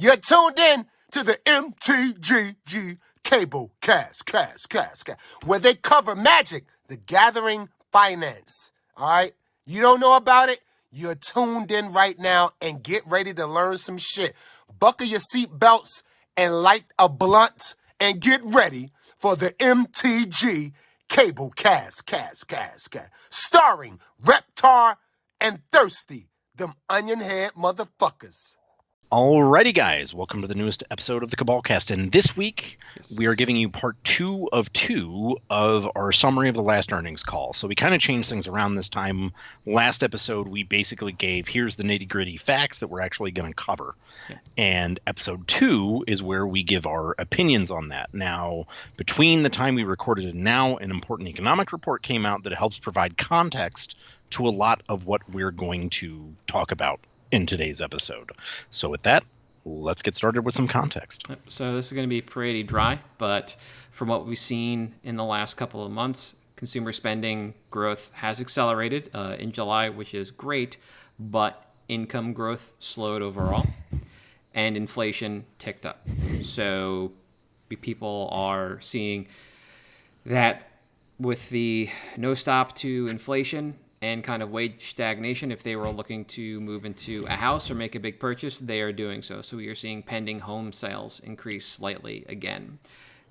You're tuned in to the MtG Cable cast, where they cover Magic, the Gathering finance. All right? You don't know about it? You're tuned in right now and get ready to learn some shit. Buckle your seatbelts and light a blunt and get ready for the MtG Cable cast. Starring Reptar and Thirsty, them onion head motherfuckers. Alrighty, guys, welcome to the newest episode of the Cabalcast, and this week we are giving you part 2 of 2 of our summary of the last earnings call. So we kind of changed things around this time. Last episode we basically gave, here's the nitty-gritty facts that we're actually going to cover. Yeah. And episode 2 is where we give our opinions on that. Now, between the time we recorded and now, an important economic report came out that helps provide context to a lot of what we're going to talk about in today's episode. So with that, let's get started with some context. So this is going to be pretty dry, but from what we've seen in the last couple of months, consumer spending growth has accelerated in July, which is great, but income growth slowed overall, and inflation ticked up. So people are seeing that with the no stop to inflation and kind of wage stagnation, if they were looking to move into a house or make a big purchase, they are doing so. So we are seeing pending home sales increase slightly again.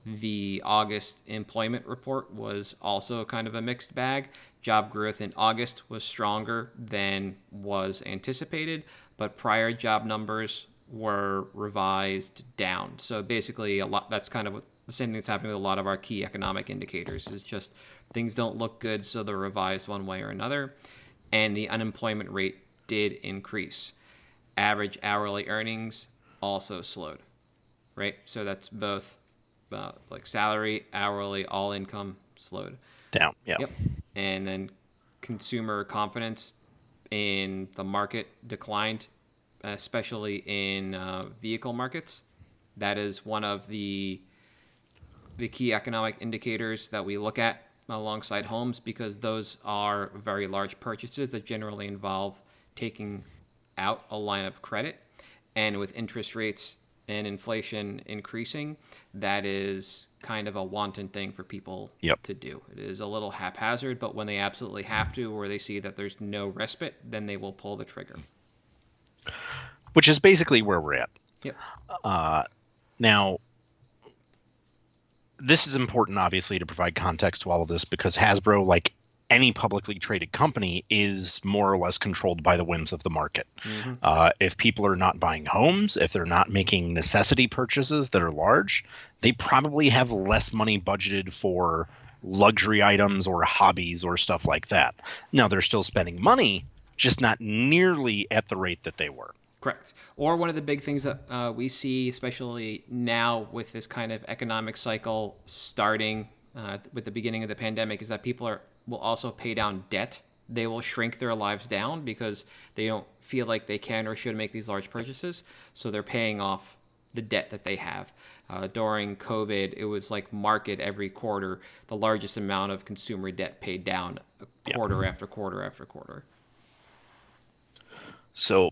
The August employment report was also kind of a mixed bag. Job growth in August was stronger than was anticipated, but prior job numbers were revised down. So basically, that's kind of the same thing that's happening with a lot of our key economic indicators, is just things don't look good, so they're revised one way or another. And the unemployment rate did increase. Average hourly earnings also slowed, right? So that's both like salary, hourly, all income slowed down. Yeah. Yep. And then consumer confidence in the market declined, especially in vehicle markets. That is one of the key economic indicators that we look at alongside homes, because those are very large purchases that generally involve taking out a line of credit. And with interest rates and inflation increasing, that is kind of a wanton thing for people to do. It is a little haphazard, but when they absolutely have to, or they see that there's no respite, then they will pull the trigger. Which is basically where we're at. Yep. Now, this is important, obviously, to provide context to all of this, because Hasbro, like any publicly traded company, is more or less controlled by the whims of the market. Mm-hmm. If people are not buying homes, if they're not making necessity purchases that are large, they probably have less money budgeted for luxury items or hobbies or stuff like that. Now, they're still spending money, just not nearly at the rate that they were. Correct. Or one of the big things that we see, especially now with this kind of economic cycle starting with the beginning of the pandemic, is that people will also pay down debt. They will shrink their lives down because they don't feel like they can or should make these large purchases. So they're paying off the debt that they have. During COVID, it was like market every quarter, the largest amount of consumer debt paid down quarter after quarter after quarter. So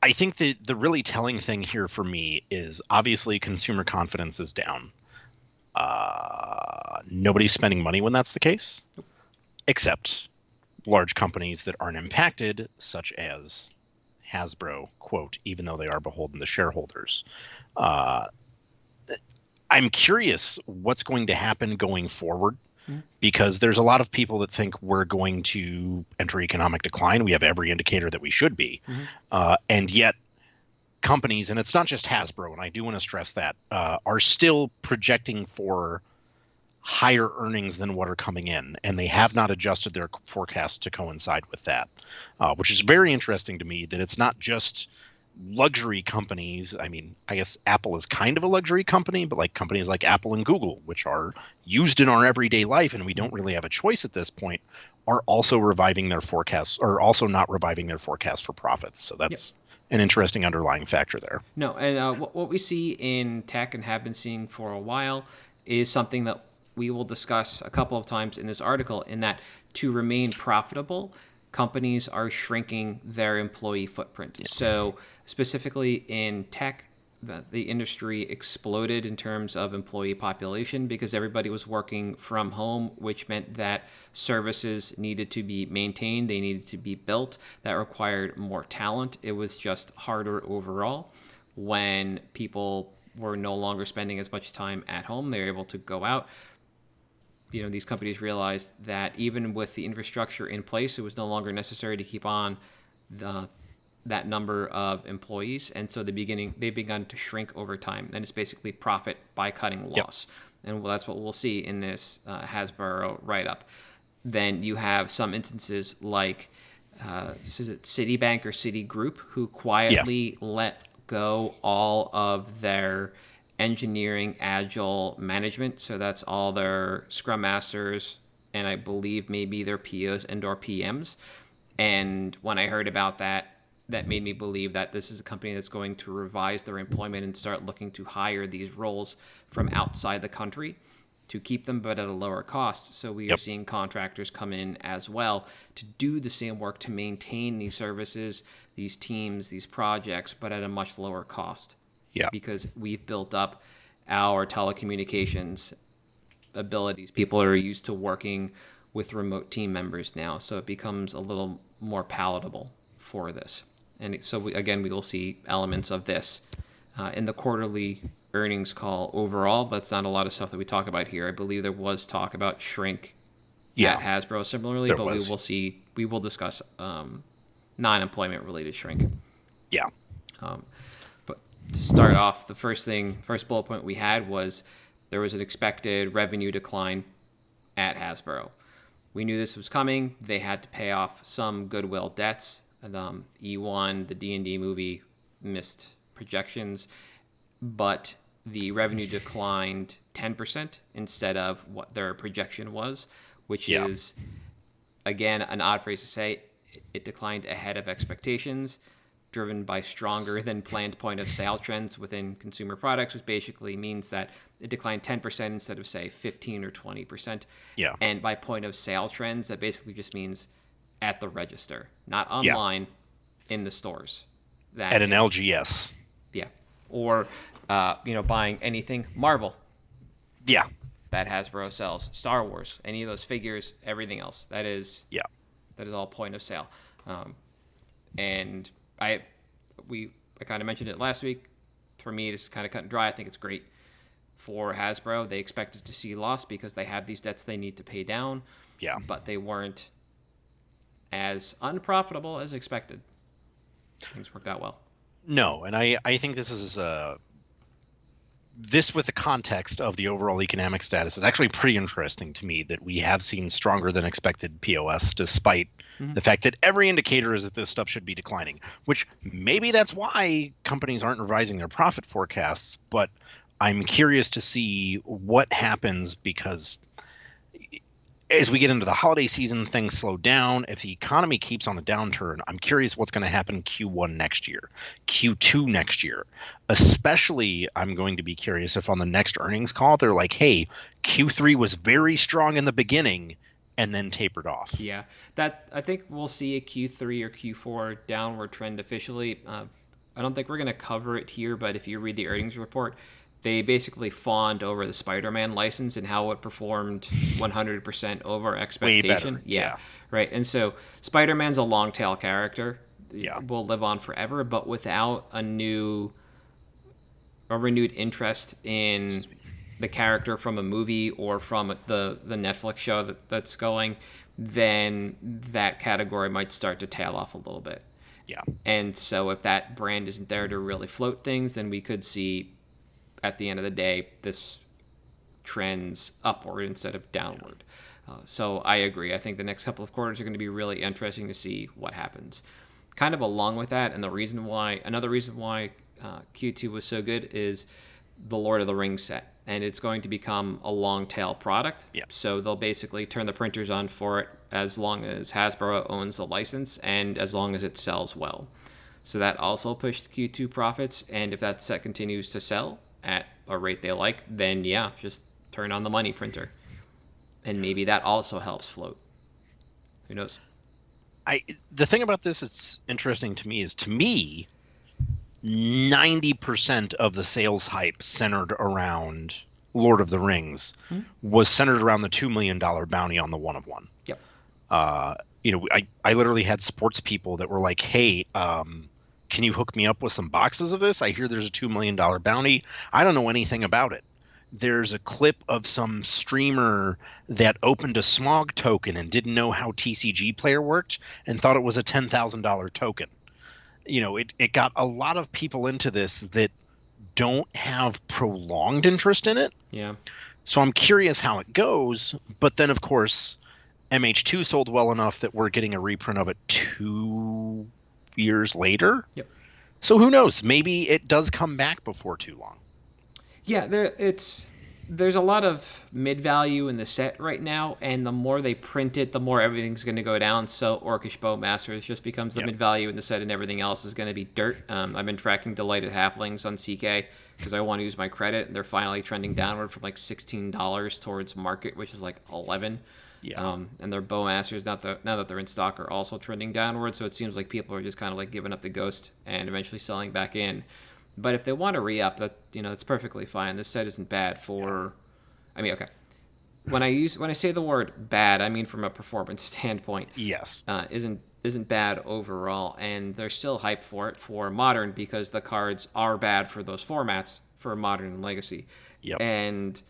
I think the really telling thing here for me is obviously consumer confidence is down. Nobody's spending money when that's the case, except large companies that aren't impacted, such as Hasbro, quote, even though they are beholden to shareholders. I'm curious what's going to happen going forward, because there's a lot of people that think we're going to enter economic decline. We have every indicator that we should be. Mm-hmm. And yet companies, and it's not just Hasbro, and I do want to stress that, are still projecting for higher earnings than what are coming in. And they have not adjusted their forecasts to coincide with that, which is very interesting to me, that it's not just luxury companies. I mean, I guess Apple is kind of a luxury company, but like companies like Apple and Google, which are used in our everyday life and we don't really have a choice at this point, are also reviving their forecasts, or also not reviving their forecasts for profits. So that's an interesting underlying factor there. No, and what we see in tech and have been seeing for a while is something that we will discuss a couple of times in this article, in that to remain profitable, companies are shrinking their employee footprint. Yeah. So specifically in tech, the industry exploded in terms of employee population because everybody was working from home, which meant that services needed to be maintained, they needed to be built. That required more talent. It was just harder overall. When people were no longer spending as much time at home, they were able to go out. These companies realized that even with the infrastructure in place, it was no longer necessary to keep on that number of employees, and so they begun to shrink over time. And it's basically profit by cutting loss, and that's what we'll see in this Hasbro write-up. Then you have some instances like is it Citibank or Citigroup, who quietly let go all of their engineering agile management. So that's all their Scrum Masters and I believe maybe their POs and or PMs. And when I heard about that, that made me believe that this is a company that's going to revise their employment and start looking to hire these roles from outside the country to keep them, but at a lower cost. So we are seeing contractors come in as well to do the same work, to maintain these services, these teams, these projects, but at a much lower cost. Yeah. Because we've built up our telecommunications abilities. People are used to working with remote team members now, so it becomes a little more palatable for this. And so, we will see elements of this in the quarterly earnings call overall. That's not a lot of stuff that we talk about here. I believe there was talk about shrink at Hasbro similarly, but we will discuss non-employment related shrink. Yeah. But to start off, the first bullet point we had was there was an expected revenue decline at Hasbro. We knew this was coming. They had to pay off some goodwill debts. E1, the D&D movie, missed projections, but the revenue declined 10% instead of what their projection was, which is, again, an odd phrase to say. It declined ahead of expectations, driven by stronger than planned point of sale trends within consumer products, which basically means that it declined 10% instead of, say, 15 or 20%. Yeah. And by point of sale trends, that basically just means at the register, not online, in the stores. At an LGS. Yeah. Or, buying anything Marvel. Yeah. That Hasbro sells. Star Wars, any of those figures, everything else. That is all point of sale. And I kind of mentioned it last week. For me, this is kind of cut and dry. I think it's great for Hasbro. They expected to see loss because they have these debts they need to pay down. Yeah. But they weren't as unprofitable as expected. Things worked out well. No, and I think this is this with the context of the overall economic status is actually pretty interesting to me, that we have seen stronger than expected POS despite the fact that every indicator is that this stuff should be declining, which maybe that's why companies aren't revising their profit forecasts. But I'm curious to see what happens, because as we get into the holiday season, things slow down. If the economy keeps on a downturn, I'm curious what's going to happen Q1 next year, Q2 next year. Especially, I'm going to be curious if on the next earnings call, they're like, hey, Q3 was very strong in the beginning and then tapered off. Yeah, that I think we'll see a Q3 or Q4 downward trend officially. I don't think we're going to cover it here, but if you read the earnings report, they basically fawned over the Spider-Man license and how it performed 100% over expectation. Way better. Yeah, right. And so Spider-Man's a long tail character. Yeah, will live on forever, but without a renewed interest in the character from a movie or from the Netflix show that's going, then that category might start to tail off a little bit. Yeah. And so if that brand isn't there to really float things, then we could see, at the end of the day, this trends upward instead of downward. So I agree. I think the next couple of quarters are going to be really interesting to see what happens. Kind of along with that, and another reason why Q2 was so good is the Lord of the Rings set, and it's going to become a long tail product. Yeah. So they'll basically turn the printers on for it as long as Hasbro owns the license and as long as it sells well. So that also pushed Q2 profits, and if that set continues to sell at a rate they like, then just turn on the money printer. And maybe that also helps float. Who knows? The thing about this that's interesting to me is, 90% of the sales hype centered around Lord of the Rings was centered around the $2 million bounty on the One of One. Yep. I literally had sports people that were like, hey, can you hook me up with some boxes of this? I hear there's a $2 million bounty. I don't know anything about it. There's a clip of some streamer that opened a smog token and didn't know how TCG Player worked and thought it was a $10,000 token. It got a lot of people into this that don't have prolonged interest in it. Yeah. So I'm curious how it goes. But then, of course, MH2 sold well enough that we're getting a reprint of it 2 years later. Yep. So who knows? Maybe it does come back before too long. Yeah, there's a lot of mid-value in the set right now, and the more they print it, the more everything's going to go down. So Orcish Bowmasters just becomes the mid-value in the set, and everything else is going to be dirt. I've been tracking Delighted Halflings on CK because I want to use my credit, and they're finally trending downward from like $16 towards market, which is like $11. Yeah. And their Bowmasters, now that they're in stock, are also trending downward. So it seems like people are just kind of like giving up the ghost and eventually selling back in. But if they want to re-up, that's perfectly fine. This set isn't bad for. I mean, okay. When I say the word bad, I mean from a performance standpoint. Yes. Isn't bad overall, and there's still hype for it for Modern because the cards are bad for those formats for Modern and Legacy. Yep. And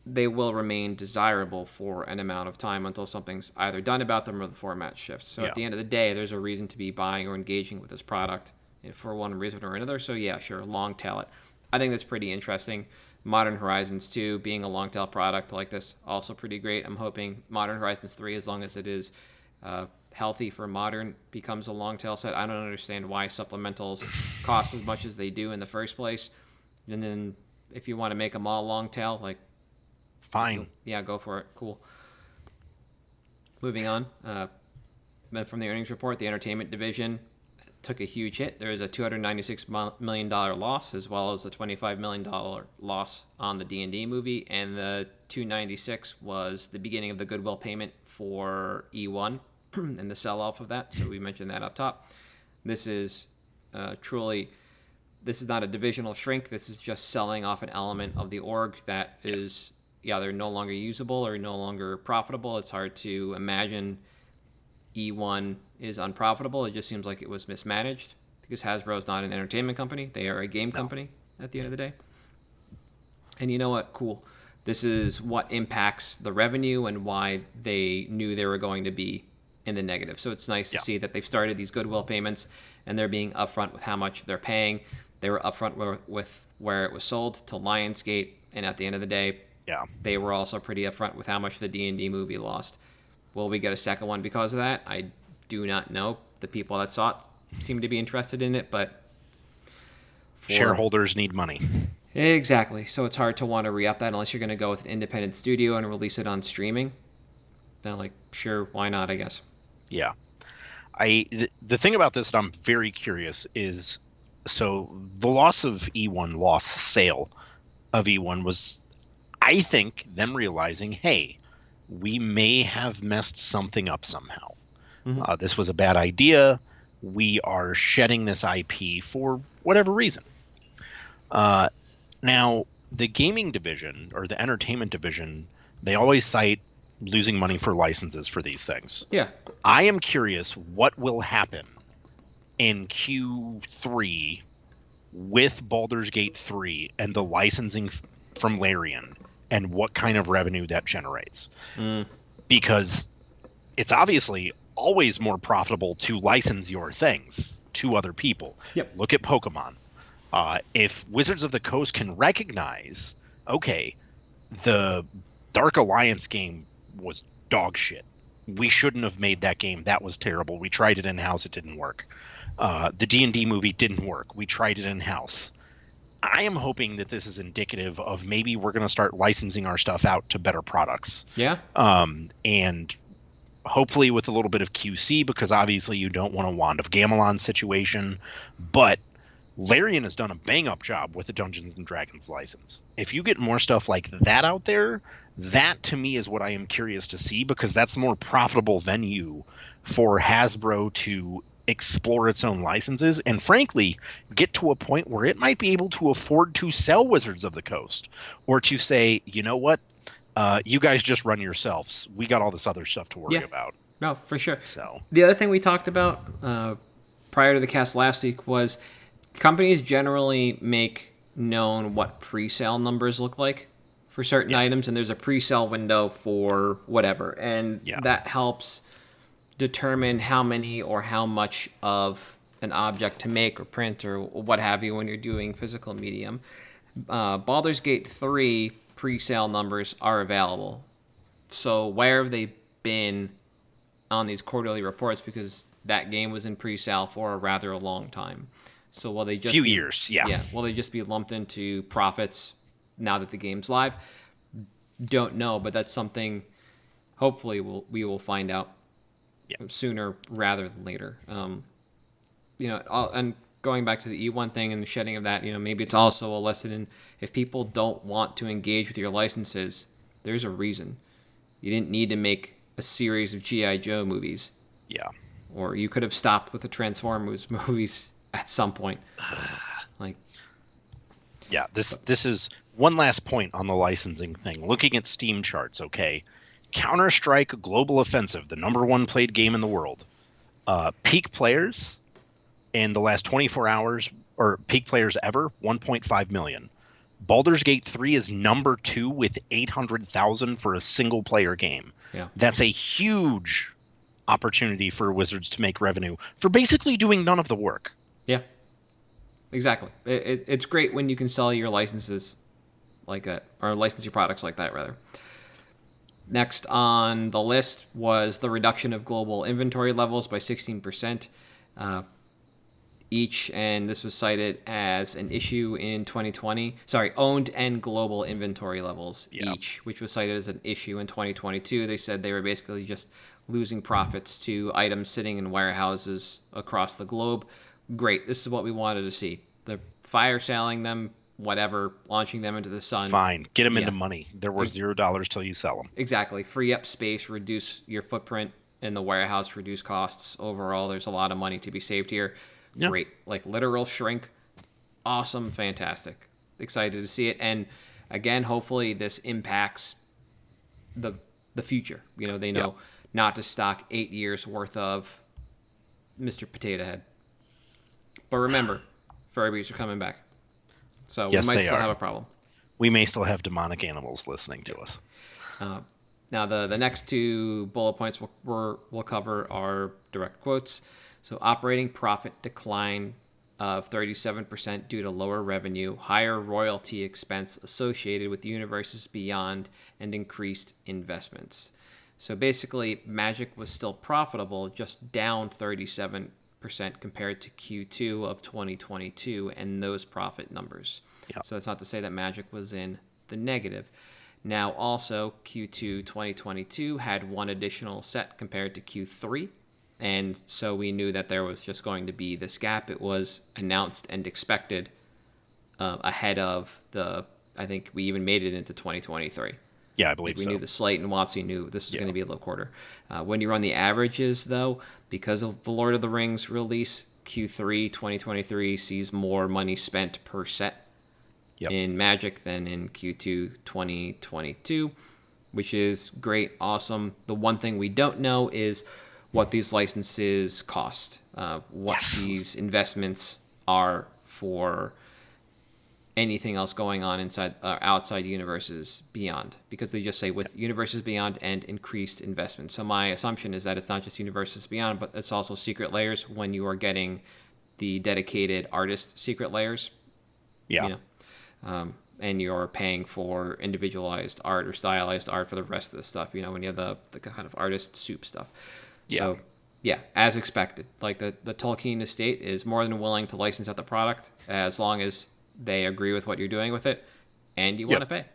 they will remain desirable for an amount of time until something's either done about them or the format shifts. So at the end of the day, there's a reason to be buying or engaging with this product for one reason or another. So yeah, sure, long tail it. I think that's pretty interesting. Modern Horizons 2 being a long tail product like this, also pretty great. I'm hoping Modern Horizons 3, as long as it is healthy for Modern, becomes a long tail set. I don't understand why supplementals cost as much as they do in the first place. And then if you want to make them all long tail, like, fine. Yeah, go for it. Cool. Moving on. From the earnings report, the entertainment division took a huge hit. There was a $296 million loss, as well as a $25 million loss on the D&D movie, and the $296 was the beginning of the goodwill payment for E1 and the sell-off of that. So we mentioned that up top. This is this is not a divisional shrink. This is just selling off an element of the org that is either no longer usable or no longer profitable. It's hard to imagine E1 is unprofitable. It just seems like it was mismanaged because Hasbro is not an entertainment company. They are a game company at the end of the day. And you know what? Cool. This is what impacts the revenue and why they knew they were going to be in the negative. So it's nice to see that they've started these goodwill payments and they're being upfront with how much they're paying. They were upfront with where it was sold to Lionsgate, and at the end of the day, they were also pretty upfront with how much the D&D movie lost. Will we get a second one because of that? I do not know. The people that saw it seem to be interested in it, but shareholders need money. Exactly. So it's hard to want to re-up that unless you're going to go with an independent studio and release it on streaming. Then, like, sure, why not, I guess. Yeah. The thing about this that I'm very curious is, so the loss of E1, sale of E1 was, I think, them realizing, hey, we may have messed something up somehow. This was a bad idea. We are shedding this IP for whatever reason. Now, the gaming division or the entertainment division, they always cite losing money for licenses for these things. Yeah. I am curious what will happen in Q3 with Baldur's Gate 3 and the licensing from Larian, and what kind of revenue that generates. Because it's obviously always more profitable to license your things to other people. Yep. Look at Pokemon. If Wizards of the Coast can recognize, okay, the Dark Alliance game was dog shit. We shouldn't have made that game. That was terrible. We tried it in-house. It didn't work. The D&D movie didn't work. We tried it in-house. I am hoping that this is indicative of maybe we're going to start licensing our stuff out to better products. Yeah. And hopefully with a little bit of QC, because obviously you don't want a Wand of Gamelon situation. But Larian has done a bang-up job with the Dungeons and Dragons license. If you get more stuff like that out there, that to me is what I am curious to see, because that's the more profitable venue for Hasbro to explore its own licenses and frankly get to a point where it might be able to afford to sell Wizards of the Coast, or to say, you know what, you guys just run yourselves. We got all this other stuff to worry about. No, for sure. So the other thing we talked about prior to the cast last week was companies generally make known what pre-sale numbers look like for certain items, and there's a pre-sale window for whatever, and that helps determine how many or how much of an object to make or print or what have you when you're doing physical medium. Baldur's Gate 3 pre-sale numbers are available. So where have they been on these quarterly reports? Because that game was in pre-sale for a rather long time. So will they just years, will they just be lumped into profits now that the game's live? Don't know, but that's something hopefully we will find out sooner rather than later. And going back to the E1 thing and the shedding of that, maybe it's also a lesson in, if people don't want to engage with your licenses, there's a reason. You didn't need to make a series of G.I. Joe movies. Yeah. Or you could have stopped with the Transformers movies at some point. This is one last point on the licensing thing. Looking at Steam charts, okay. Counter-Strike Global Offensive, the #1 played game in the world. Peak players in the last 24 hours, or peak players ever, 1.5 million. Baldur's Gate 3 is #2 with 800,000 for a single-player game. Yeah. That's a huge opportunity for Wizards to make revenue for basically doing none of the work. Yeah, exactly. It's great when you can sell your licenses like that, or license your products like that, rather. Next on the list was the reduction of global inventory levels by 16% each, and this was cited as an issue in 2020. Sorry, owned and global inventory levels each, which was cited as an issue in 2022. They said they were basically just losing profits to items sitting in warehouses across the globe. Great, this is what we wanted to see. They're fire selling them, whatever, launching them into the sun. Fine, get them into money. They're worth $0 till you sell them. Exactly. Free up space, reduce your footprint in the warehouse, reduce costs. Overall, there's a lot of money to be saved here. Yep. Great. Like literal shrink. Awesome. Fantastic. Excited to see it. And again, hopefully this impacts the future. They know not to stock 8 years worth of Mr. Potato Head. But remember, Furbies are coming back. So we might still have a problem. We may still have demonic animals listening to us. Now, the next two bullet points we'll cover are direct quotes. So operating profit decline of 37% due to lower revenue, higher royalty expense associated with Universes Beyond, and increased investments. So basically, Magic was still profitable, just down 37% compared to Q2 of 2022 and those profit numbers. Yep. So that's not to say that Magic was in the negative. Now, also, Q2 2022 had one additional set compared to Q3, and so we knew that there was just going to be this gap. It was announced and expected ahead of I think we even made it into 2023. Yeah, I believe we knew the slate, and WotC knew this was going to be a low quarter. When you run the averages, though, because of the Lord of the Rings release, Q3 2023 sees more money spent per set in Magic than in Q2 2022, which is great, awesome. The one thing we don't know is what these licenses cost, what these investments are for anything else going on outside Universes Beyond, because they just say with Universes Beyond and increased investment. So my assumption is that it's not just Universes Beyond, but it's also Secret Layers when you are getting the dedicated artist Secret Layers. Yeah. And you're paying for individualized art or stylized art for the rest of the stuff, when you have the kind of artist soup stuff. Yeah. So, as expected. Like the Tolkien estate is more than willing to license out the product as long as they agree with what you're doing with it, and you want to pay.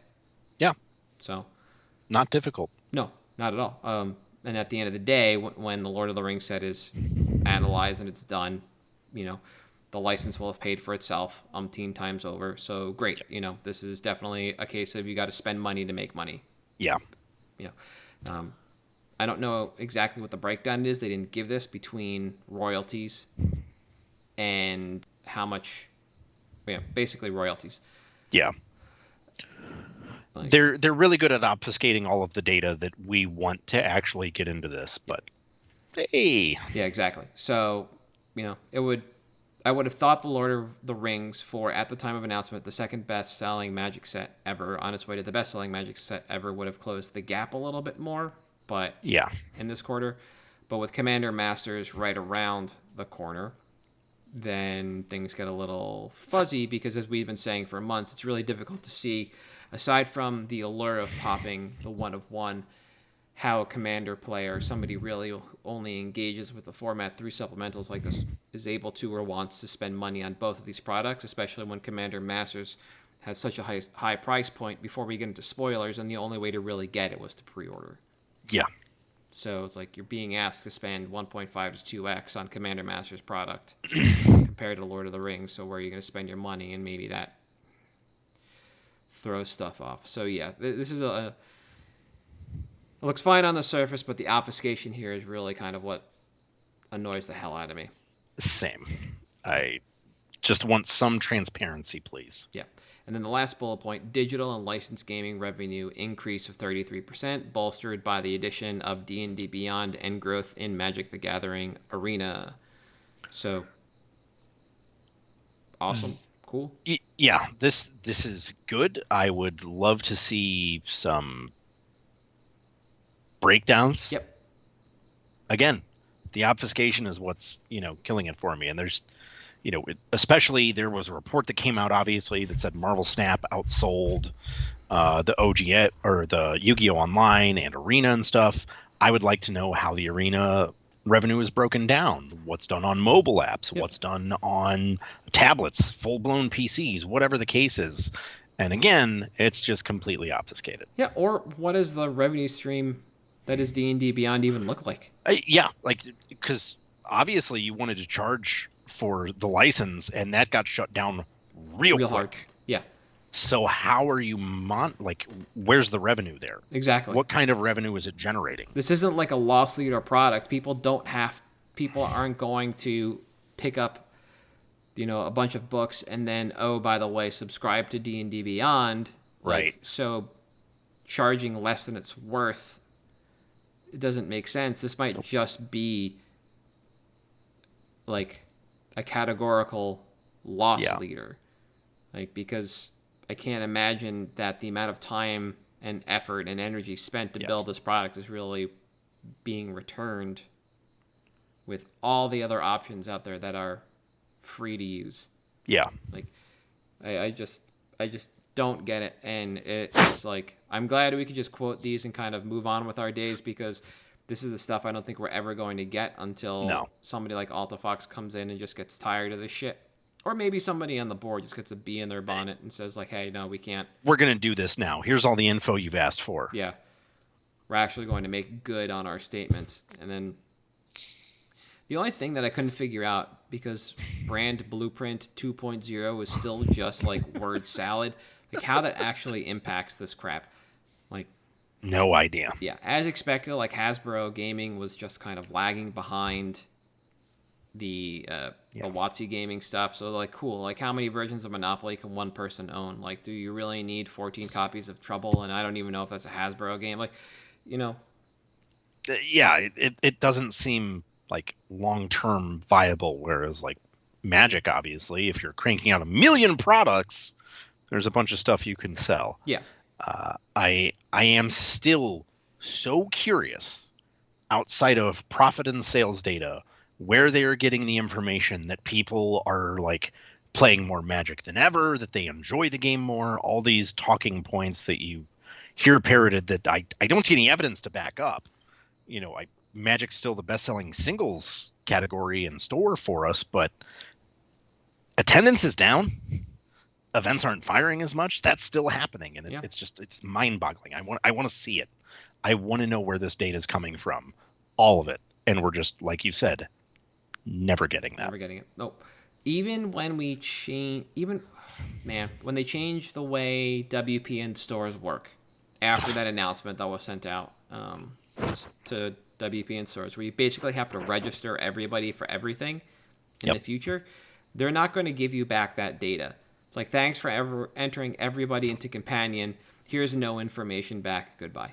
Yeah. So, not difficult. No, not at all. And at the end of the day, when the Lord of the Rings set is analyzed and it's done, the license will have paid for itself umpteen times over. So great. This is definitely a case of you got to spend money to make money. Yeah. I don't know exactly what the breakdown is. They didn't give this between royalties and how much, basically royalties. Yeah. They're really good at obfuscating all of the data that we want to actually get into this, but hey. Yeah, exactly. So, I would have thought the Lord of the Rings, for at the time of announcement, the second best-selling Magic set ever, on its way to the best-selling Magic set ever, would have closed the gap a little bit more, but in this quarter. But with Commander Masters right around the corner, then things get a little fuzzy, because as we've been saying for months, it's really difficult to see, aside from the allure of popping the one of one, how a Commander player, somebody really only engages with the format through supplementals like this, is able to or wants to spend money on both of these products, especially when Commander Masters has such a high price point before we get into spoilers, and the only way to really get it was to pre-order. Yeah. So it's like you're being asked to spend 1.5 to 2x on Commander Masters product compared to Lord of the Rings, so where are you going to spend your money? And maybe that throws stuff off. So yeah, this is it looks fine on the surface, but the obfuscation here is really kind of what annoys the hell out of me. Same. I just want some transparency, please. Yeah. And then the last bullet point, digital and licensed gaming revenue increase of 33%, bolstered by the addition of D&D Beyond and growth in Magic the Gathering Arena. So, awesome. Cool. Yeah, this is good. I would love to see some breakdowns. Yep. Again, the obfuscation is what's, killing it for me. And there's, especially there was a report that came out, obviously, that said Marvel Snap outsold the OG or the Yu-Gi-Oh! Online and Arena and stuff. I would like to know how the Arena revenue is broken down. What's done on mobile apps? Yep. What's done on tablets, full-blown PCs, whatever the case is. And again, it's just completely obfuscated. Yeah, or what does the revenue stream that is D&D Beyond even look like? Because obviously you wanted to charge for the license, and that got shut down real quick. Hard. Yeah. So how are you where's the revenue there? Exactly. What kind of revenue is it generating? This isn't like a loss leader product. People aren't going to pick up, a bunch of books and then, oh, by the way, subscribe to D&D Beyond. Right. So charging less than it's worth, it doesn't make sense. This might just be like a categorical loss leader. Because I can't imagine that the amount of time and effort and energy spent to build this product is really being returned with all the other options out there that are free to use. Yeah. I just don't get it. And it's like, I'm glad we could just quote these and kind of move on with our days, because this is the stuff I don't think we're ever going to get until somebody like AltaFox comes in and just gets tired of this shit. Or maybe somebody on the board just gets a bee in their bonnet and says, like, hey, no, we can't. We're going to do this now. Here's all the info you've asked for. Yeah. We're actually going to make good on our statements. And then the only thing that I couldn't figure out, because Brand Blueprint 2.0 was still just like word salad, how that actually impacts this crap. No idea. Yeah. As expected, Hasbro Gaming was just kind of lagging behind the WotC gaming stuff. So cool, how many versions of Monopoly can one person own? Do you really need 14 copies of Trouble? And I don't even know if that's a Hasbro game. Yeah, it doesn't seem long-term viable, whereas Magic, obviously, if you're cranking out 1 million products, there's a bunch of stuff you can sell. Yeah. I am still so curious, outside of profit and sales data, where they are getting the information that people are playing more Magic than ever, that they enjoy the game more, all these talking points that you hear parroted that I don't see any evidence to back up. Magic's still the best-selling singles category in store for us, but attendance is down. Events aren't firing as much. That's still happening, and it's mind-boggling. I want to see it. I want to know where this data is coming from, all of it, and we're just, like you said, never getting that. Never getting it. Nope. even when we when they change the way WPN stores work after that announcement that was sent out to WPN stores, where you basically have to register everybody for everything in the future, they're not going to give you back that data. It's like, thanks for entering everybody into Companion. Here's no information back. Goodbye.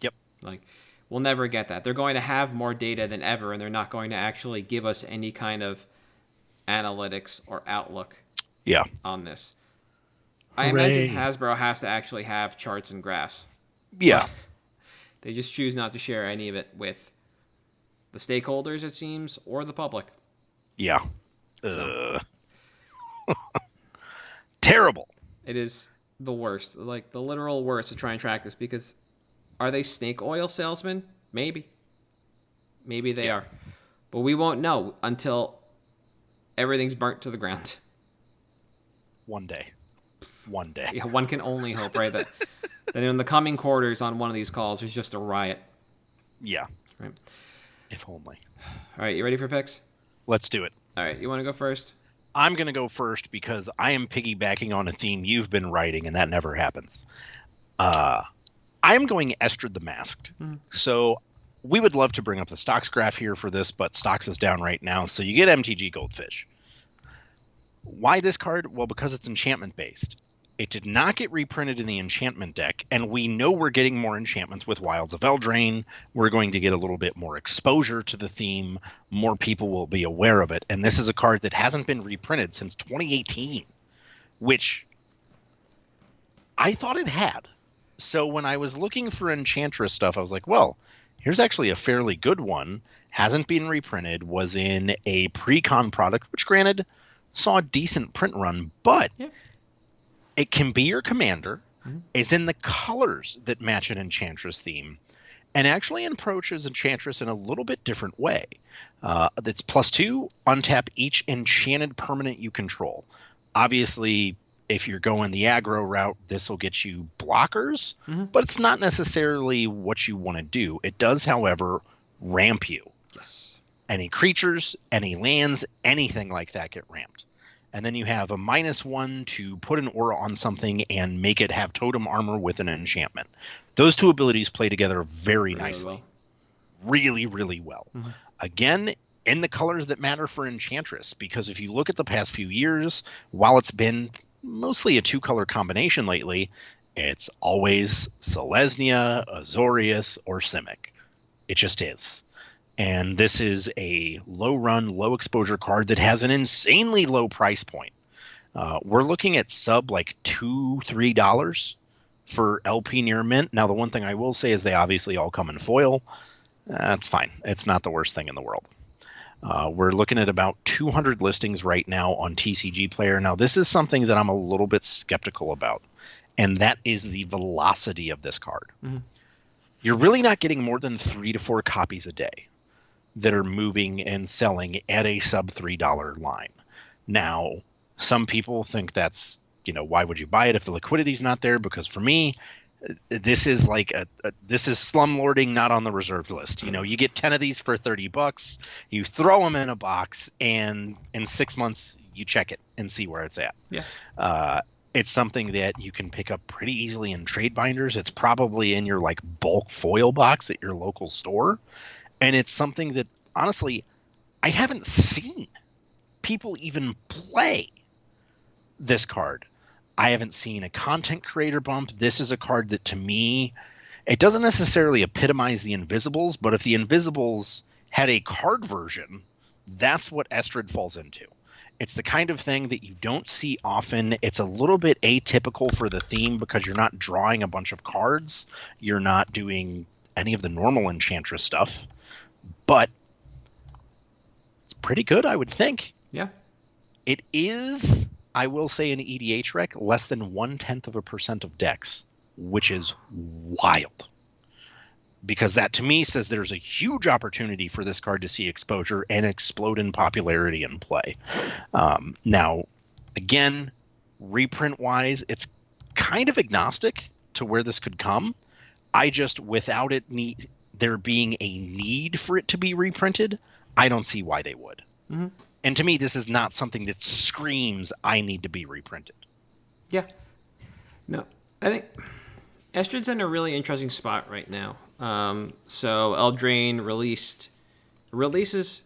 Yep. Like, we'll never get that. They're going to have more data than ever, and they're not going to actually give us any kind of analytics or outlook on this. I imagine Hasbro has to actually have charts and graphs. Yeah. But they just choose not to share any of it with the stakeholders, it seems, or the public. Yeah. So, terrible. it is the worst, like the literal worst to try and track this, because are they snake oil salesmen? Maybe they are, but we won't know until everything's burnt to the ground. One day. Yeah, one can only hope, right? That in the coming quarters on one of these calls, there's just a riot. Yeah. Right. If only. All right, you ready for picks? Let's do it. All right, you want to go first? I'm going to go first because I am piggybacking on a theme you've been writing, and that never happens. I'm going Estrid the Masked. So we would love to bring up the stocks graph here for this, but stocks is down right now. So you get MTG Goldfish. Why this card? Well, because it's enchantment based. It did not get reprinted in the enchantment deck, and we know we're getting more enchantments with Wilds of Eldraine. We're going to get a little bit more exposure to the theme. More people will be aware of it. And this is a card that hasn't been reprinted since 2018, which I thought it had. So when I was looking for Enchantress stuff, I was like, well, here's actually a fairly good one. Hasn't been reprinted, was in a pre-con product, which granted saw a decent print run, but it can be your commander. It's in the colors that match an Enchantress theme, and actually approaches Enchantress in a little bit different way. That's +2, untap each enchanted permanent you control. Obviously, if you're going the aggro route, this will get you blockers, but it's not necessarily what you want to do. It does, however, ramp you. Yes. Any creatures, any lands, anything like that get ramped. And then you have a -1 to put an aura on something and make it have totem armor with an enchantment. Those two abilities play together very nicely. Really, really well. Again, in the colors that matter for Enchantress, because if you look at the past few years, while it's been mostly a 2-color combination lately, it's always Selesnya, Azorius, or Simic. It just is. And this is a low-run, low-exposure card that has an insanely low price point. We're looking at sub like $2, $3 for LP near mint. Now, the one thing I will say is they obviously all come in foil. That's fine. It's not the worst thing in the world. We're looking at about 200 listings right now on TCG Player. Now, this is something that I'm a little bit skeptical about, and that is the velocity of this card. You're really not getting more than 3 to 4 copies a day that are moving and selling at a sub $3 line. Now, some people think that's, why would you buy it if the liquidity's not there? Because for me, this is like this is slumlording not on the reserved list. You get 10 of these for $30, you throw them in a box, and in 6 months you check it and see where it's at. It's something that you can pick up pretty easily in trade binders. It's probably in your like bulk foil box at your local store. And it's something that, honestly, I haven't seen people even play this card. I haven't seen a content creator bump. This is a card that, to me, it doesn't necessarily epitomize the Invisibles, but if the Invisibles had a card version, that's what Estrid falls into. It's the kind of thing that you don't see often. It's a little bit atypical for the theme because you're not drawing a bunch of cards. You're not doing any of the normal Enchantress stuff. But it's pretty good, I would think. Yeah. It is, I will say, an EDH rec, less than 0.1% of decks, which is wild. Because that, to me, says there's a huge opportunity for this card to see exposure and explode in popularity and play. Now, again, reprint-wise, it's kind of agnostic to where this could come. I just, without it there being a need for it to be reprinted, I don't see why they would. And to me, this is not something that screams, I need to be reprinted. Yeah. No, I think Estrid's in a really interesting spot right now. So Eldraine releases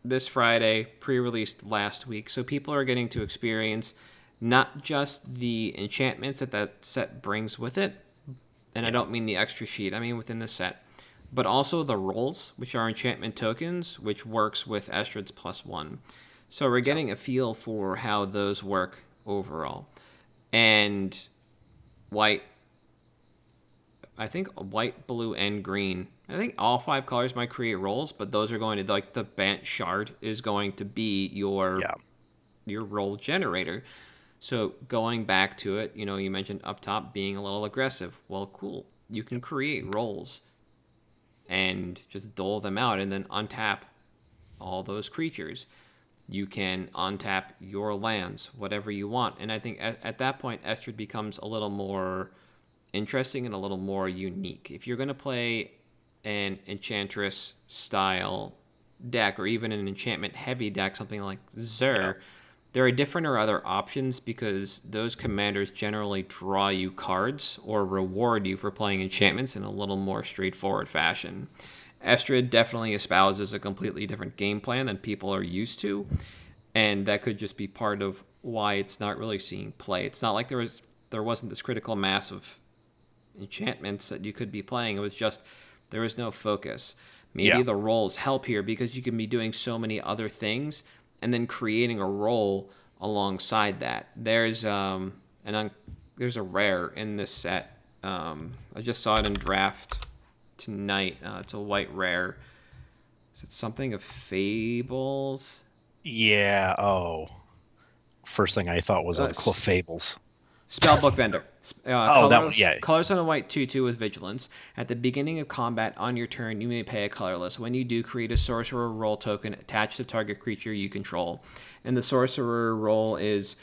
this Friday, pre-released last week, so people are getting to experience not just the enchantments that set brings with it, and I don't mean the extra sheet, I mean within the set, but also the rolls, which are enchantment tokens, which works with Estrid's +1. So we're getting a feel for how those work overall. And white, I think white, blue, and green. I think all 5 colors might create rolls, but those are going to, like, the Bant Shard is going to be your roll generator. So going back to it, you mentioned up top being a little aggressive. Well, cool. You can create rolls and just dole them out and then untap all those creatures. You can untap your lands, whatever you want. And I think at that point, Estrid becomes a little more interesting and a little more unique. If you're going to play an Enchantress style deck, or even an enchantment heavy deck, something like Zur, there are different or other options, because those commanders generally draw you cards or reward you for playing enchantments in a little more straightforward fashion. Estrid definitely espouses a completely different game plan than people are used to, and that could just be part of why it's not really seeing play. It's not like there wasn't this critical mass of enchantments that you could be playing. It was just there was no focus. Maybe the rolls help here, because you can be doing so many other things and then creating a roll alongside that. There's a rare in this set. I just saw it in draft tonight. It's a white rare. Is it something of Fables? Yeah. Oh, first thing I thought was of Clefables. Spellbook Vendor. That one, yeah. Colors on a white 2/2 with Vigilance. At the beginning of combat on your turn, you may pay a colorless. When you do, create a sorcerer roll token attached to target creature you control. And the sorcerer roll is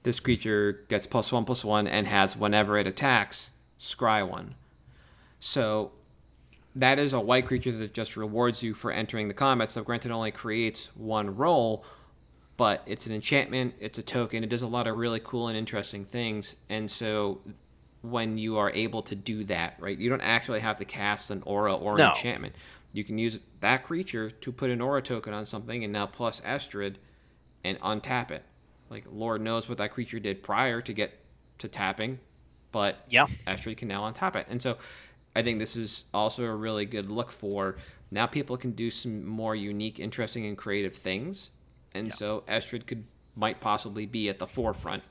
this creature gets +1/+1 and has, whenever it attacks, scry 1. So that is a white creature that just rewards you for entering the combat. So granted, it only creates 1 roll, but it's an enchantment, it's a token, it does a lot of really cool and interesting things. And so when you are able to do that, right, you don't actually have to cast an aura or an enchantment. You can use that creature to put an aura token on something and now plus Estrid and untap it. Like, Lord knows what that creature did prior to get to tapping, but Estrid can now untap it. And so I think this is also a really good look for, now people can do some more unique, interesting, and creative things. And so Estrid might possibly be at the forefront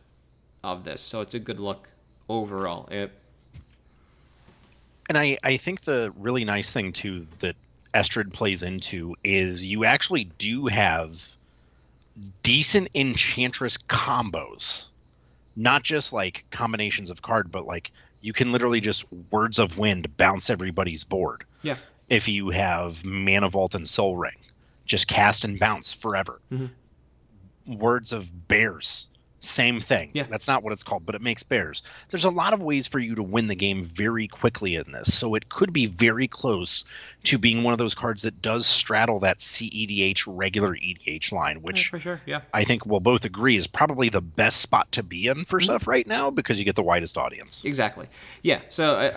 of this. So it's a good look overall. And I think the really nice thing, too, that Estrid plays into is you actually do have decent Enchantress combos. Not just, like, combinations of card, but, like, you can literally just Words of Wind bounce everybody's board. Yeah. If you have Mana Vault and Soul Ring, just cast and bounce forever. Mm-hmm. Words of Bears, same thing. Yeah. That's not what it's called, but it makes bears. There's a lot of ways for you to win the game very quickly in this, so it could be very close to being one of those cards that does straddle that CEDH regular EDH line, which for sure, yeah, I think we'll both agree is probably the best spot to be in for stuff right now, because you get the widest audience. Exactly. Yeah. So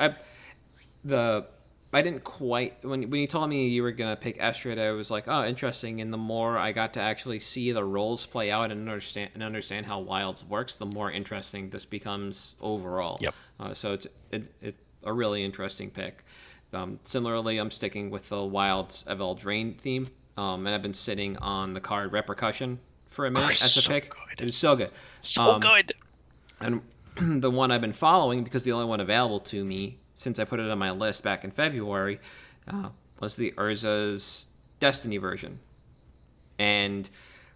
I didn't quite, when you told me you were gonna pick Estrid, I was like, oh, interesting. And the more I got to actually see the roles play out and understand how Wilds works, the more interesting this becomes overall. Yep. So it's a really interesting pick. Similarly, I'm sticking with the Wilds of Eldraine theme, and I've been sitting on the card Repercussion for a minute as a pick. Good. It is so good. So good. And the one I've been following, because the only one available to me since I put it on my list back in February, was the Urza's Destiny version. And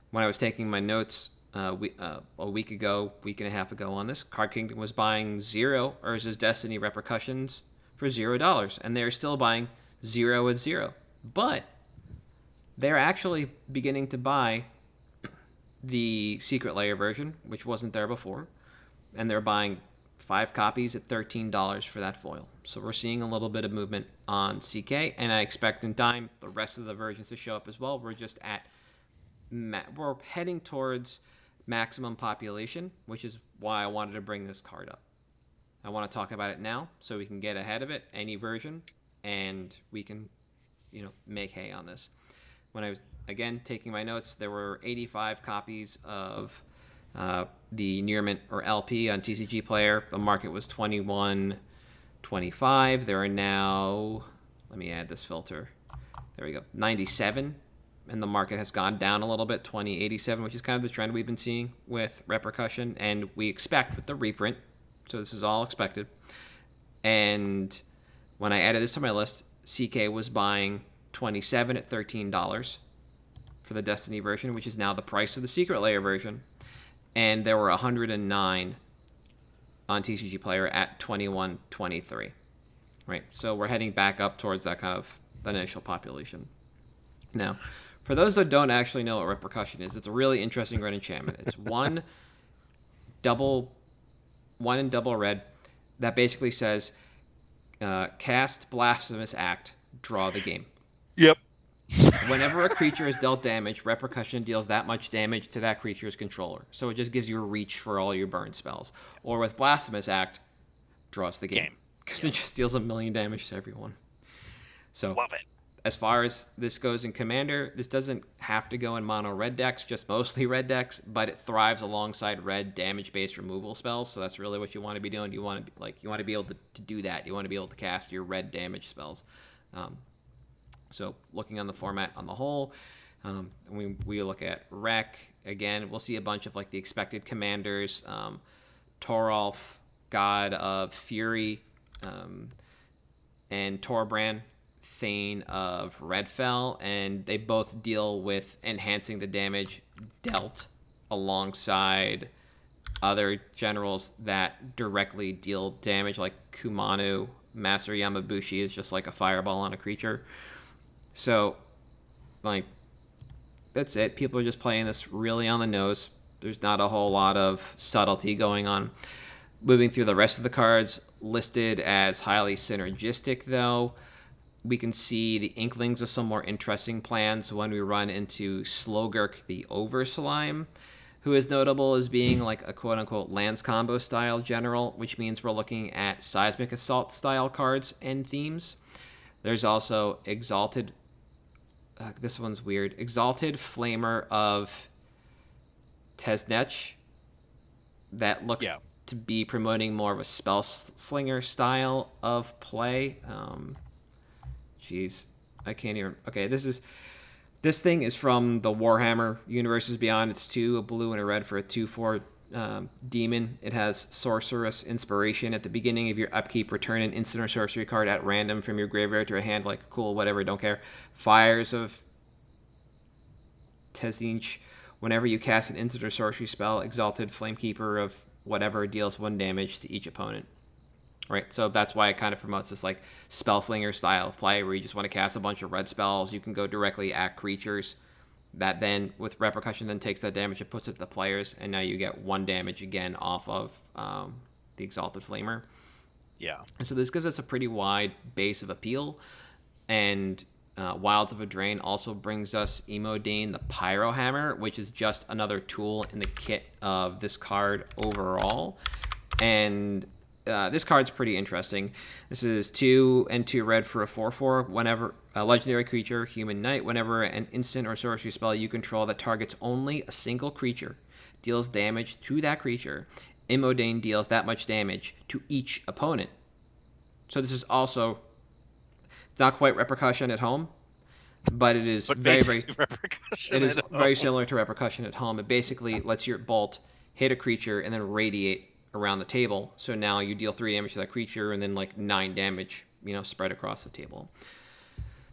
when I was taking my notes a week and a half ago on this, Card Kingdom was buying 0 Urza's Destiny Repercussions for $0, and they're still buying 0 at 0. But they're actually beginning to buy the Secret Layer version, which wasn't there before, and they're buying 5 copies at $13 for that foil. So we're seeing a little bit of movement on CK, and I expect in time the rest of the versions to show up as well. We're just at we're heading towards maximum population, which is why I wanted to bring this card up. I want to talk about it now so we can get ahead of it, any version, and we can, make hay on this. When I was, again, taking my notes, there were 85 copies of the Near Mint or LP on TCG Player. The market was 21.25. There are now, let me add this filter. There we go, 97. And the market has gone down a little bit, 20.87, which is kind of the trend we've been seeing with Repercussion, and we expect with the reprint. So this is all expected. And when I added this to my list, CK was buying 27 at $13 for the Destiny version, which is now the price of the Secret Layer version. And there were 109 on TCG Player at 21.23. Right, so we're heading back up towards that kind of initial population. Now, for those that don't actually know what Repercussion is, it's a really interesting red enchantment. It's one in double red that basically says, cast Blasphemous Act, draw the game. Yep. Whenever a creature is dealt damage, Repercussion deals that much damage to that creature's controller. So it just gives you a reach for all your burn spells. Or with Blasphemous Act, draws the game. Because it just deals 1 million damage to everyone. So Love it. As far as this goes in Commander, this doesn't have to go in mono red decks, just mostly red decks, but it thrives alongside red damage-based removal spells. So that's really what you want to be doing. You want to be able to do that. You want to be able to cast your red damage spells. So looking on the format on the whole, we look at Rec again. We'll see a bunch of the expected commanders, Toralf, God of Fury, and Torbrand, Thane of Redfell, and they both deal with enhancing the damage dealt alongside other generals that directly deal damage, like Kumano. Master Yamabushi is just like a fireball on a creature. So, that's it. People are just playing this really on the nose. There's not a whole lot of subtlety going on. Moving through the rest of the cards, listed as highly synergistic, though, we can see the inklings of some more interesting plans when we run into Slogurk the Overslime, who is notable as being a quote-unquote lands combo style general, which means we're looking at Seismic Assault style cards and themes. There's also Exalted, this one's weird, Exalted Flamer of Tesnech that looks to be promoting more of a spell slinger style of play. I can't even. Okay, this thing is from the Warhammer Universes Beyond. It's 2, a blue and a red for a 2/4 demon. It has Sorceress Inspiration. At the beginning of your upkeep, return an instant or sorcery card at random from your graveyard to a hand. Cool, whatever, don't care. Fires of Tezinch. Whenever you cast an instant or sorcery spell, Exalted Flamekeeper of whatever deals 1 damage to each opponent. Right, so that's why it kind of promotes this spell slinger style of play where you just want to cast a bunch of red spells. You can go directly at creatures. That then, with Repercussion, then takes that damage and puts it to the players, and now you get 1 damage again off of the Exalted Flamer. Yeah. And so this gives us a pretty wide base of appeal, and Wilds of Eldraine also brings us Emodane the Pyro Hammer, which is just another tool in the kit of this card overall. And this card's pretty interesting. This is 2 and 2 red for a 4/4. Whenever a legendary creature, Human Knight, whenever an instant or sorcery spell you control that targets only a single creature deals damage to that creature, Emodane deals that much damage to each opponent. So this is also not quite Repercussion at home, but it is very similar to Repercussion at home. It basically lets your bolt hit a creature and then radiate around the table. So now you deal 3 damage to that creature and then 9 damage, spread across the table.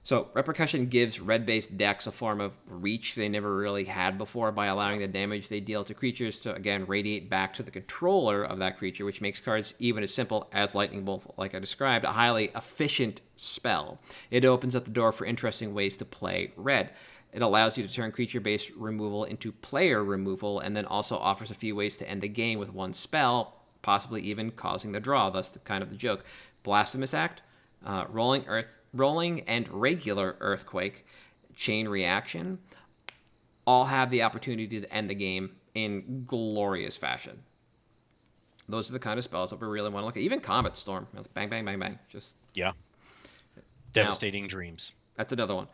So Repercussion gives red-based decks a form of reach they never really had before by allowing the damage they deal to creatures to, again, radiate back to the controller of that creature, which makes cards even as simple as Lightning Bolt, like I described, a highly efficient spell. It opens up the door for interesting ways to play red. It allows you to turn creature-based removal into player removal, and then also offers a few ways to end the game with 1 spell, possibly even causing the draw. Thus, kind of the joke. Blasphemous Act, Rolling and Regular Earthquake, Chain Reaction, all have the opportunity to end the game in glorious fashion. Those are the kind of spells that we really want to look at. Even Combat Storm, bang, bang, bang, bang. Just devastating dreams. That's another one.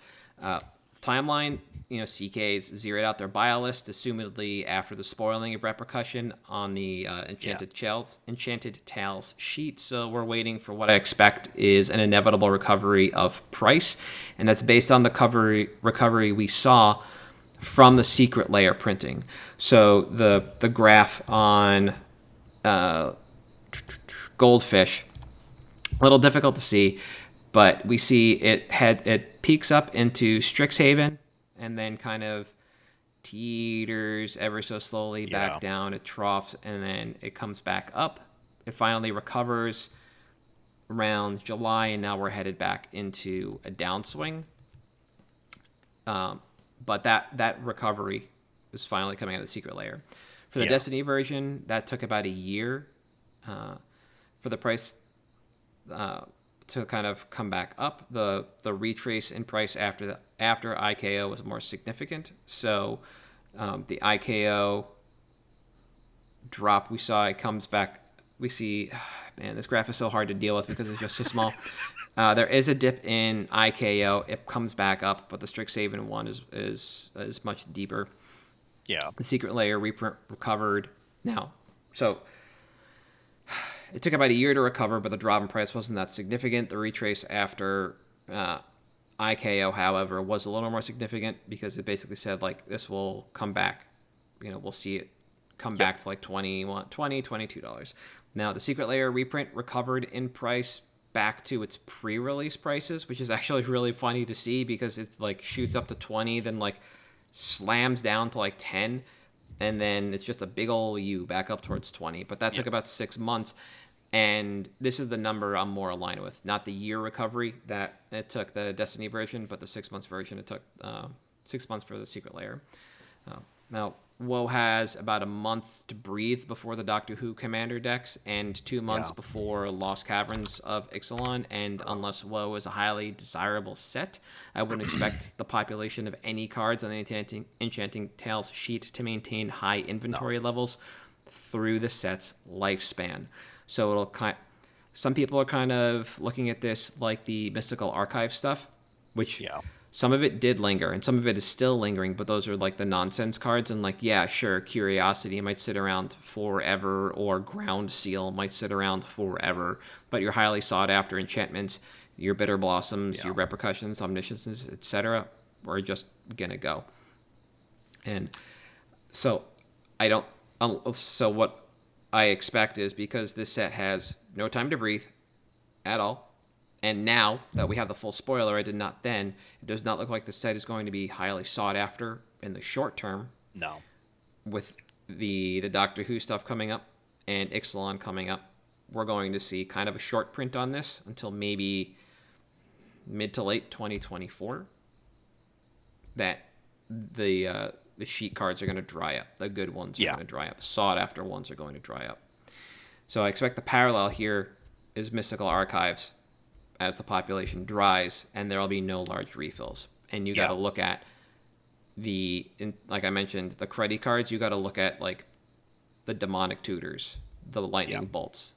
Timeline, CK's zeroed out their buy list, assumedly after the spoiling of Repercussion on the Enchanted Tales sheet. So we're waiting for what I expect is an inevitable recovery of price, and that's based on the recovery we saw from the secret layer printing. So the graph on Goldfish, a little difficult to see, but we see it peaks up into Strixhaven and then kind of teeters ever so slowly back down. It troughs and then it comes back up. It finally recovers around July, and now we're headed back into a downswing. But that recovery is finally coming out of the secret layer. For the Destiny version, that took about a year for the price to kind of come back up. The retrace in price after IKO was more significant. So the IKO drop we saw, it comes back. We see, man, this graph is so hard to deal with because it's just so small. There is a dip in IKO. It comes back up, but the Strixhaven one is much deeper. Yeah. The secret layer recovered now. So it took about a year to recover, but the drop in price wasn't that significant. The retrace after IKO, however, was a little more significant because it basically said, like, this will come back. We'll see it come back to like $22. Now, the secret layer reprint recovered in price back to its pre-release prices, which is actually really funny to see because it's like shoots up to 20, then like slams down to like 10, and then it's just a big old U back up towards 20. But that took about 6 months, and this is the number I'm more aligned with, not the year recovery that it took the Destiny version, but the 6 months version. It took 6 months for the secret layer. Now, WoW has about a month to breathe before the Doctor Who Commander decks and 2 months before Lost Caverns of Ixalan, and unless WoW is a highly desirable set, I wouldn't expect the population of any cards on the Enchanting Tales sheet to maintain high inventory levels through the set's lifespan. So some people are kind of looking at this like the Mystical Archive stuff, which... Some of it did linger, and some of it is still lingering, but those are like the nonsense cards. And like, yeah, sure, Curiosity might sit around forever, or Ground Seal might sit around forever. But your highly sought after enchantments, your Bitter Blossoms, your Repercussions, Omnisciences, etc., are just gonna go. And so so what I expect is, because this set has no time to breathe at all. And now that we have the full spoiler, I did not then, it does not look like the set is going to be highly sought after in the short term. No. With the Doctor Who stuff coming up and Ixalan coming up, we're going to see kind of a short print on this until maybe mid to late 2024. That the sheet cards are going to dry up. The good ones are going to dry up. Sought after ones are going to dry up. So I expect the parallel here is Mystical Archives as the population dries, and there will be no large refills. And you got to look at like I mentioned, the credit cards. You got to look at like the Demonic Tutors, the Lightning Bolts,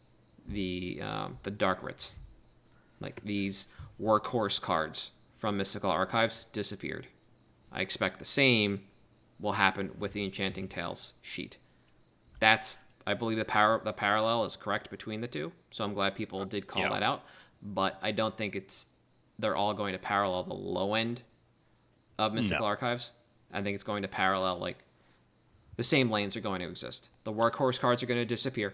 the Dark Writs. Like these workhorse cards from Mystical Archives disappeared. I expect the same will happen with the Enchanting Tales sheet. I believe the parallel is correct between the two. So I'm glad people did call that out. But I don't think they're all going to parallel the low end of Mystical Archives. I think it's going to parallel, like, the same lanes are going to exist. The workhorse cards are going to disappear.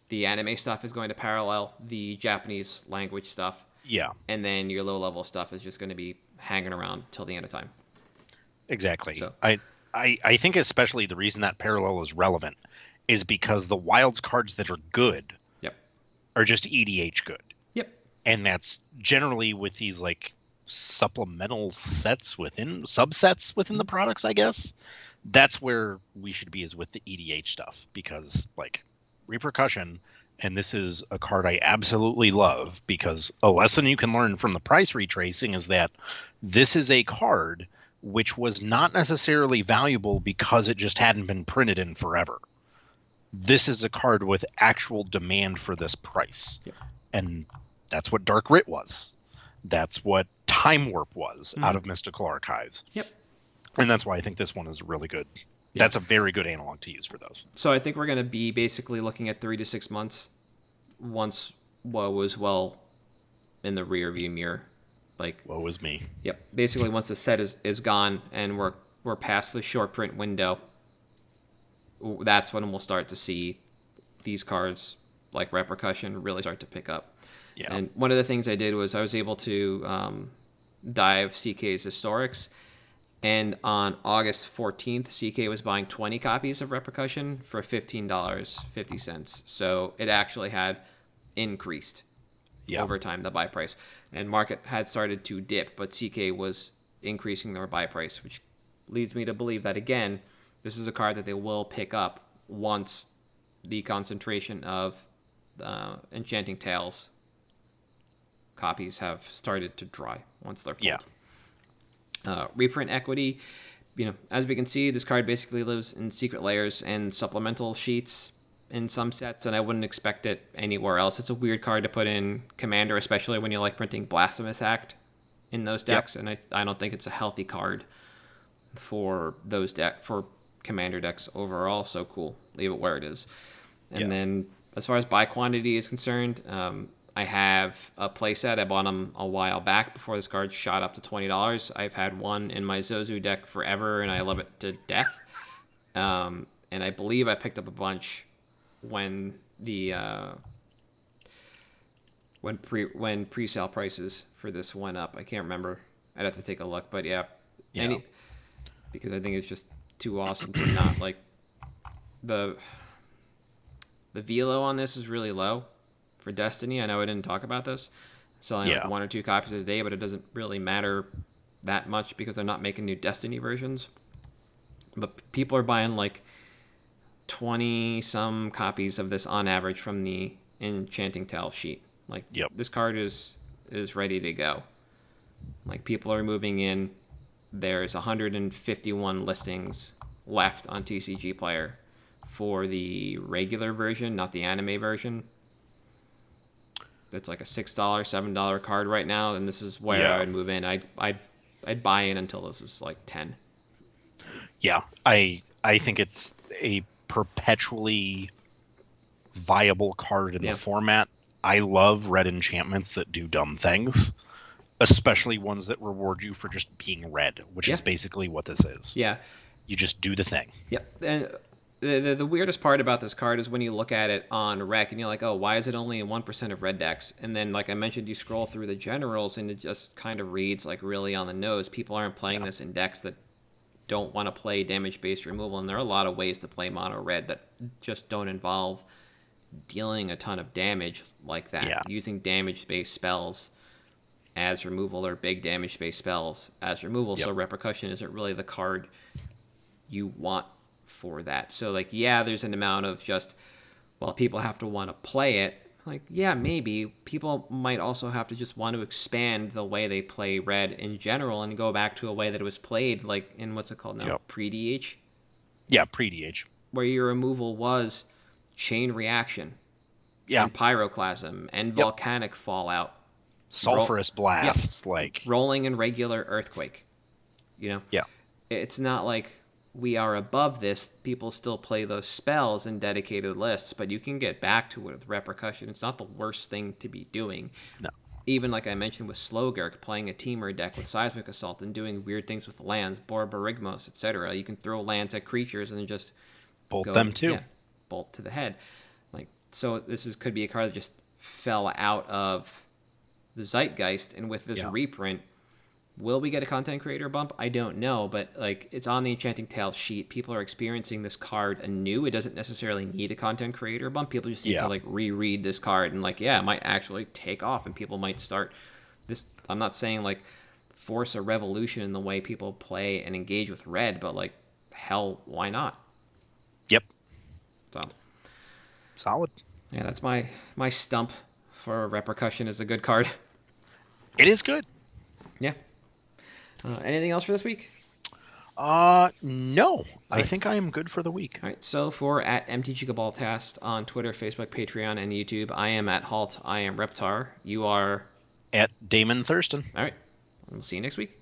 The anime stuff is going to parallel the Japanese language stuff. Yeah. And then your low-level stuff is just going to be hanging around till the end of time. Exactly. So, I think especially the reason that parallel is relevant is because the Wilds cards that are good are just EDH good. And that's generally with these like supplemental sets subsets within the products, I guess. That's where we should be, is with the EDH stuff, because like Repercussion, and this is a card I absolutely love, because a lesson you can learn from the price retracing is that this is a card which was not necessarily valuable because it just hadn't been printed in forever. This is a card with actual demand for this price. Yep. And that's what Dark Writ was. That's what Time Warp was out of Mystical Archives. Yep. And that's why I think this one is really good. Yeah. That's a very good analog to use for those. So I think we're going to be basically looking at 3 to 6 months once Woe was well in the rear view mirror. Like, Woe was me. Yep. Basically, once the set is gone and we're past the short print window, that's when we'll start to see these cards like Repercussion really start to pick up. Yeah. And one of the things I did was I was able to dive CK's Historics. And on August 14th, CK was buying 20 copies of Repercussion for $15.50. So it actually had increased over time, the buy price. And market had started to dip, but CK was increasing their buy price, which leads me to believe that, again, this is a card that they will pick up once the concentration of Enchanting Tales copies have started to dry, once they're pulled. Yeah. Reprint equity, as we can see, this card basically lives in secret layers and supplemental sheets in some sets, and I wouldn't expect it anywhere else. It's a weird card to put in Commander, especially when you like printing Blasphemous Act in those decks, and I don't think it's a healthy card for those for Commander decks overall. So cool, leave it where it is. And then as far as buy quantity is concerned, I have a playset. I bought them a while back before this card shot up to $20. I've had one in my Zozu deck forever, and I love it to death. And I believe I picked up a bunch when the when pre-sale prices for this went up. I can't remember. I'd have to take a look, but because I think it's just too awesome to not like the velo on this is really low. For Destiny, I know I didn't talk about this, selling like 1 or 2 copies a day, but it doesn't really matter that much because they're not making new Destiny versions. But people are buying like 20 some copies of this on average from the Enchanting Tale sheet. Like, this card is ready to go. Like, people are moving in. There's 151 listings left on TCG Player for the regular version, not the anime version. That's like a $6, $7 card right now, and this is where I would move in. I'd buy in until this was like 10. Yeah, I think it's a perpetually viable card in the format. I love red enchantments that do dumb things, especially ones that reward you for just being red, which is basically what this is. Yeah. You just do the thing. Yep. And the weirdest part about this card is when you look at it on rec and you're like, oh, why is it only in 1% of red decks? And then, like I mentioned, you scroll through the generals and it just kind of reads like really on the nose. People aren't playing this in decks that don't want to play damage-based removal, and there are a lot of ways to play mono red that just don't involve dealing a ton of damage like that. Using damage-based spells as removal or big damage-based spells as removal. So Repercussion isn't really the card you want for that. So like, there's an amount of just, well, people have to want to play it. Like, maybe people might also have to just want to expand the way they play red in general and go back to a way that it was played, like in what's it called now, pre-DH. Pre-DH, where your removal was chain reaction, and pyroclasm and volcanic fallout, sulfurous blasts, like rolling and regular earthquake. It's not like we are above this. People still play those spells in dedicated lists, but you can get back to it with Repercussion. It's not the worst thing to be doing. No. Even like I mentioned with Slowgurk, playing a teamer deck with Seismic Assault and doing weird things with lands, Borborygmos, etc. You can throw lands at creatures and then just bolt them too. Bolt to the head. Like, so this could be a card that just fell out of the zeitgeist, and with this reprint, will we get a content creator bump? I don't know, but like, it's on the Enchanting Tale sheet. People are experiencing this card anew. It doesn't necessarily need a content creator bump. People just need to like reread this card and like, it might actually take off, and people might start this. I'm not saying like force a revolution in the way people play and engage with red, but like, hell, why not? Yep. So solid. Yeah, that's my stump for Repercussion is a good card. It is good. Yeah. Anything else for this week? No. I think I am good for the week. All right. So for at MtG Cabal Cast on Twitter, Facebook, Patreon, and YouTube, I am at Halt. I am Reptar. You are At Damon Thurston. all right. We'll see you next week.